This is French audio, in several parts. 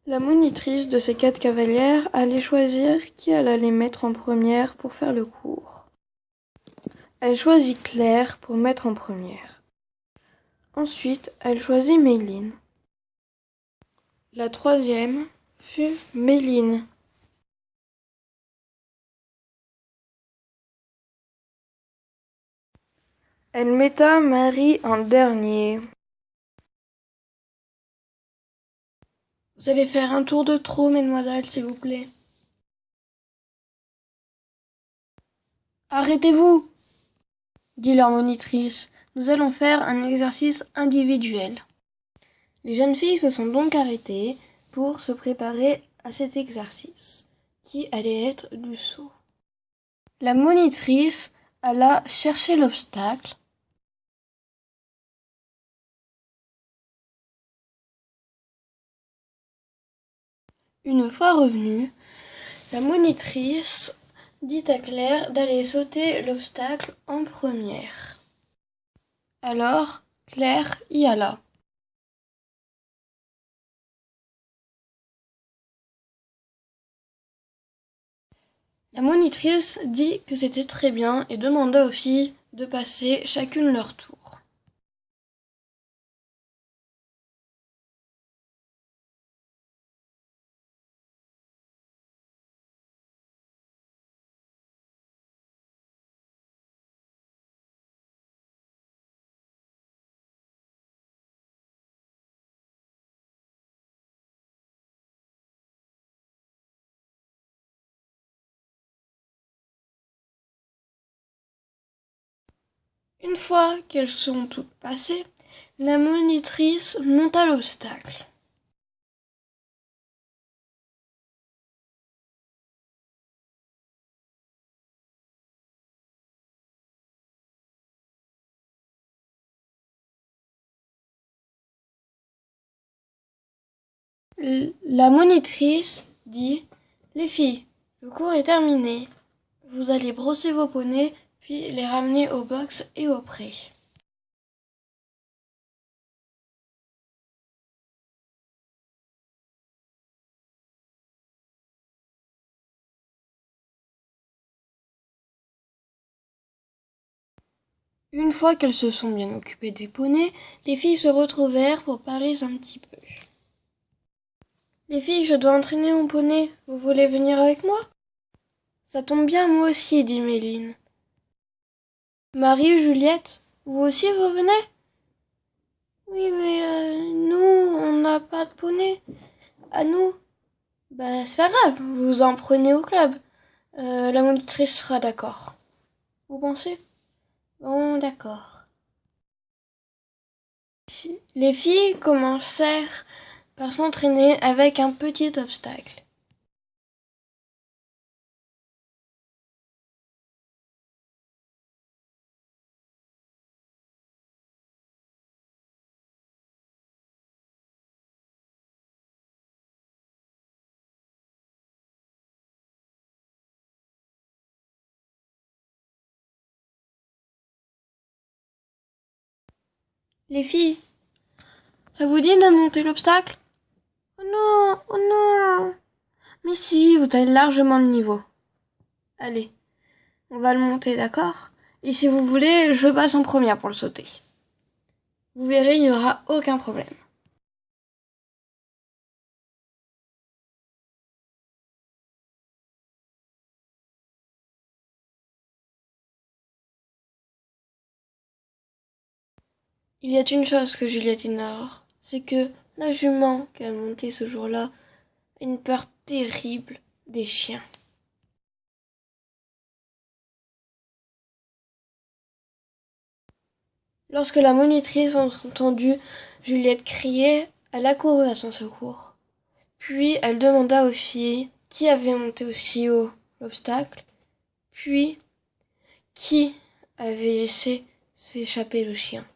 La monitrice de ces 4 cavalières allait choisir qui elle allait mettre en première pour faire le cours. Elle choisit Claire pour mettre en première. Ensuite, elle choisit Méline. La troisième fut Méline. Elle metta Marie en dernier. Vous allez faire un tour de trot, mesdemoiselles, s'il vous plaît. Arrêtez-vous, dit leur monitrice. Nous allons faire un exercice individuel. Les jeunes filles se sont donc arrêtées pour se préparer à cet exercice, qui allait être du saut. La monitrice alla chercher l'obstacle. Une fois revenue, la monitrice dit à Claire d'aller sauter l'obstacle en première. Alors, Claire y alla. La monitrice dit que c'était très bien et demanda aux filles de passer chacune leur tour. Une fois qu'elles sont toutes passées, la monitrice monta l'obstacle. La monitrice dit : « Les filles, le cours est terminé. Vous allez brosser vos poneys, puis les ramener au box et au pré. » Une fois qu'elles se sont bien occupées des poneys, les filles se retrouvèrent pour parler un petit peu. « Les filles, je dois entraîner mon poney. Vous voulez venir avec moi ? » ?»« Ça tombe bien, moi aussi, dit Méline. »« Marie, Juliette, vous aussi vous venez ? » ?»« Oui, mais nous, on n'a pas de poney. À nous. » »« Bah, c'est pas grave, vous en prenez au club. La monitrice sera d'accord. » »« Vous pensez ? Bon, d'accord. » Les filles commencèrent par s'entraîner avec un petit obstacle. Les filles, ça vous dit de monter l'obstacle ? Oh non, oh non. Mais si, vous avez largement le niveau. Allez, on va le monter, d'accord ? Et si vous voulez, je passe en première pour le sauter. Vous verrez, il n'y aura aucun problème. Il y a une chose que Juliette ignore, c'est que la jument qui a monté ce jour-là a une peur terrible des chiens. Lorsque la monitrice a entendu Juliette crier, elle accourut à son secours. Puis elle demanda aux filles qui avait monté aussi haut l'obstacle, puis qui avait laissé s'échapper le chien.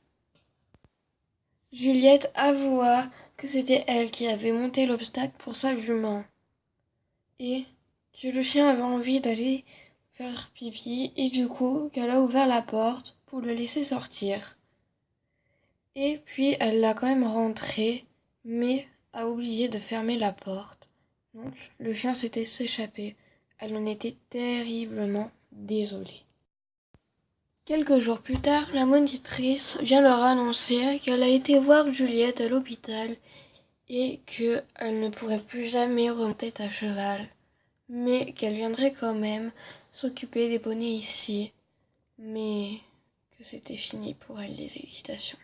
Juliette avoua que c'était elle qui avait monté l'obstacle pour sa jument, et que le chien avait envie d'aller faire pipi, et du coup qu'elle a ouvert la porte pour le laisser sortir. Et puis elle l'a quand même rentré, mais a oublié de fermer la porte. Donc, le chien s'était échappé. Elle en était terriblement désolée. Quelques jours plus tard, la monitrice vient leur annoncer qu'elle a été voir Juliette à l'hôpital et qu'elle ne pourrait plus jamais remonter à cheval, mais qu'elle viendrait quand même s'occuper des poneys ici, mais que c'était fini pour elle les équitations.